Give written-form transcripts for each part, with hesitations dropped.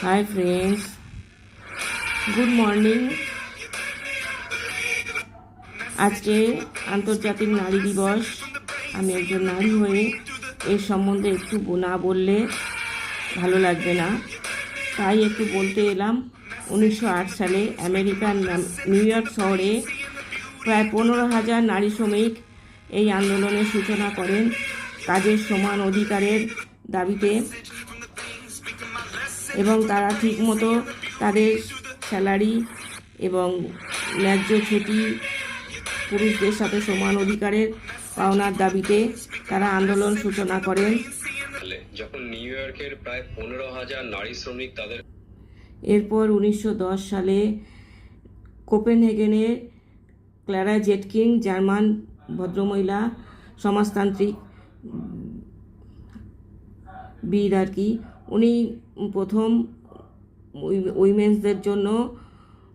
Hi friends, good morning. আজকে আন্তর্জাতিক নারী দিবস। আমি একজন নারী হয়ে এর সম্বন্ধে একটু না বললে ভালো লাগবে না, তাই একটু বলতে এলাম। 1908 সালে আমেরিকার নিউ ইয়র্ক শহরে প্রায় 15,000 নারী শ্রমিক এই আন্দোলনের সূচনা করেন কাজের সমান অধিকারের দাবিতে, এবং তারা ঠিকমতো তাদের স্যালারি এবং ন্যায্য ছুটি, পুরুষদের সাথে সমান অধিকারের পাওনার দাবিতে তারা আন্দোলন সূচনা করেন। যখন নিউ ইয়র্কের প্রায় 15,000 নারী শ্রমিক তাদের এরপর 1910 সালে কোপেনহেগেনে ক্লারা জেটকিন, জার্মান ভদ্রমহিলা সমাজতান্ত্রিক বিদ আর কি, উনি প্রথম উইমেন্সদের জন্য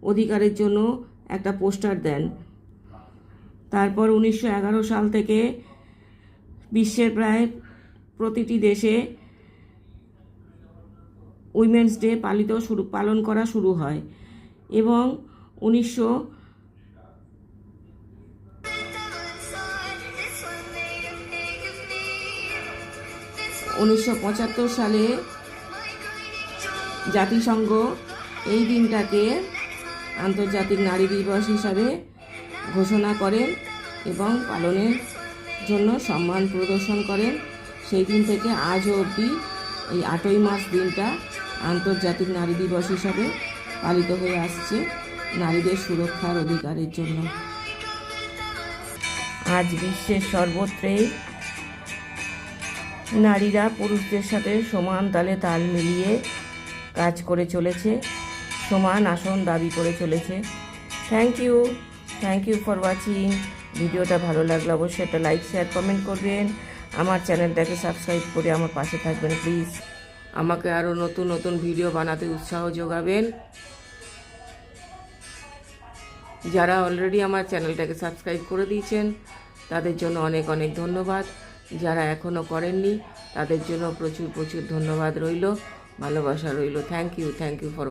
অধিকারের জন্য একটা পোস্টার দেন। তারপর 1911 সাল থেকে বিশ্বের প্রায় প্রতিটি দেশে উইমেন্স ডে পালন করা শুরু হয়, এবং 1975 সালে জাতিসংঘ এই দিনটাকে আন্তর্জাতিক নারী দিবস হিসাবে ঘোষণা করেন এবং পালনের জন্য সম্মান প্রদর্শন করেন। সেই দিন থেকে আজও অবধি এই 8ই মার্চ দিনটা আন্তর্জাতিক নারী দিবস হিসাবে পালিত হয়ে আসছে নারীদের সুরক্ষার অধিকারের জন্য। আজ বিশ্বের সর্বত্রই নারীরা পুরুষদের সাথে সমান তালে তাল মিলিয়ে কাজ করে চলেছে, সমান আসন দাবি করে চলেছে। Thank you for watching. ভিডিওটা ভালো লাগলে অবশ্যই একটা লাইক, শেয়ার, কমেন্ট করবেন। আমার চ্যানেলটাকে সাবস্ক্রাইব করে আমার পাশে থাকবেন প্লিজ। আমাকে আরও নতুন নতুন ভিডিও বানাতে উৎসাহ যোগাবেন। যারা অলরেডি আমার চ্যানেলটাকে সাবস্ক্রাইব করে দিয়েছেন তাদের জন্য অনেক অনেক ধন্যবাদ। যারা এখনও করেননি তাদের জন্য প্রচুর ধন্যবাদ রইল, ভালোবাসা রইল। Thank you for